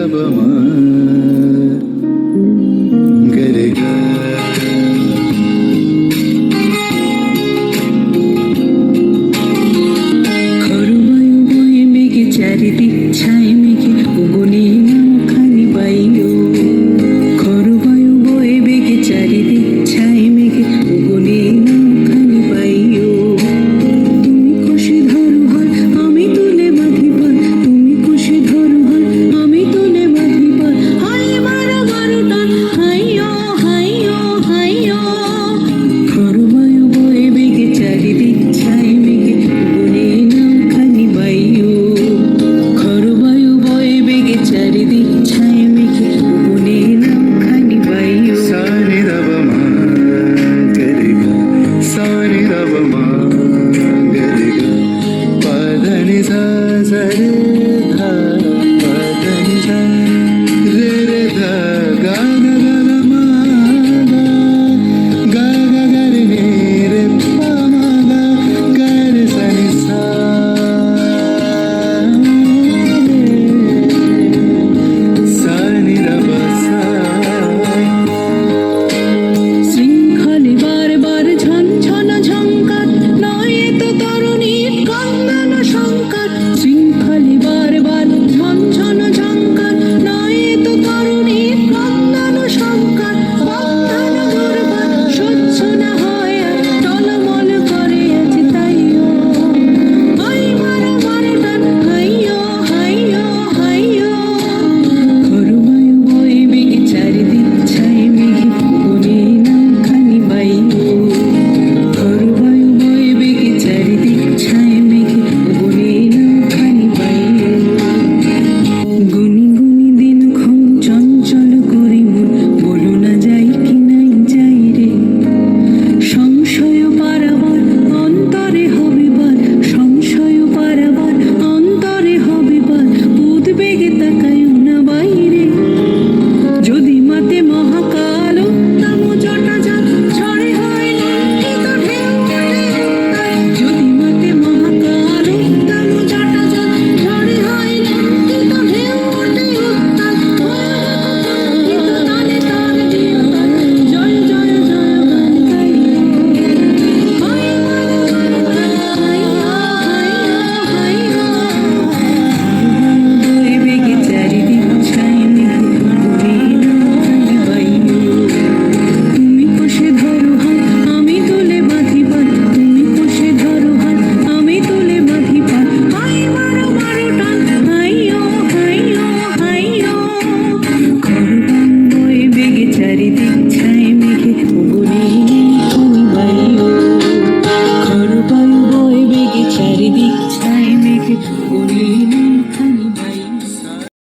रबमा गरेगा খরবায়ু বয়ে মেঘে চারিদিক ছায় মেঘে গগনে নামখানি বাইলো খরবায়ু বয়ে মেঘে চারিদিক ছায় মেঘে গগনে নামখানি বাইলো তুমি খুশি ধরো হাল আমি তুলে বাঁধি পাল তুমি খুশি ধরো হাল আমি তুলে বাঁধি পাল হাই মারো মারো টান হাইয়ো হাইয়ো হাইয়ো খরবায়ু বয়ে মেঘে চারিদিক ছায় মেঘে গগনে নামখানি বাইলো খরবায়ু বয়ে মেঘে চারিদিক ছায় মেঘে গগনে নামখানি বাইলো सारे रबमा गरेगा सारे रबमा गरेगा पधनि सा रे धा पधनि सा रे धा गा गा गा गा मा गा गा गा रे रे पा मा गा रे सा नि सा सा नि रब सा শৃঙ্খলে বারবার ঝনঝনা ঝঙ্কার নয় এ তো তরুণীর কান্নানো সংকার শৃঙ্খলে বারবার ঝনঝনা ঝঙ্কার নয় এ তো তরুণীর কান্নানো সংকার বন্ধনা দুর্বার সহ্য না হয় আর টলমল করে আছে তাইও হাই মারো মারো টান হাইয়ো হাইয়ো হাইয়ো খরবায়ু বয়ে মেঘে চারিদিক ছায় মেঘে গগনে নামখানি বাইলো খরবায়ু বয়ে মেঘে চারিদিক ছায় মেঘে গগনে নামখানি বাইলো গুনি গুনি দিন ক্ষণ চঞ্চল করি মন বলো না যাই কি নাই যাই রে সংশয় পারাবার অন্তরে হবে বার সংশয় পারাবার অন্তরে হবে বার উদ্বেগে তাকায়ও না বাইরে যদি মাতে মহাকাল উত্তম জটা যান ঝড়ে হয় লুণ্ঠিত ঢেউ ওঠে উত্তাল যদি মাতে মহাকাল উত্তম জটা যান ঝড়ে হয় লুণ্ঠিত ঢেউ ওঠে উত্তাল ভয়ানক তালে তাল দিয়ে তাল জয় জয় জয় গান গাইলো হাই মারো মারো টান হাইয়ো হাইয়ো হাইয়ো বয়ে বেগে চারিদিক ছায় মেঘে গগনে নামখানি বাইলো তুমি কষে ধরো হাল আমি তুলে বাঁধি পাল তুমি কষে ধরো হাল আমি তুলে বাঁধি পাল হাই মারো মারো টান হাইয়ো হাইয়ো হাইয়ো খরবায়ু বয়ে বেগে চারিদিক ছায় মেঘে গগনে নামখানি বাইলো খরবায়ু বয়ে বেগে চারিদিক ছায় মেঘে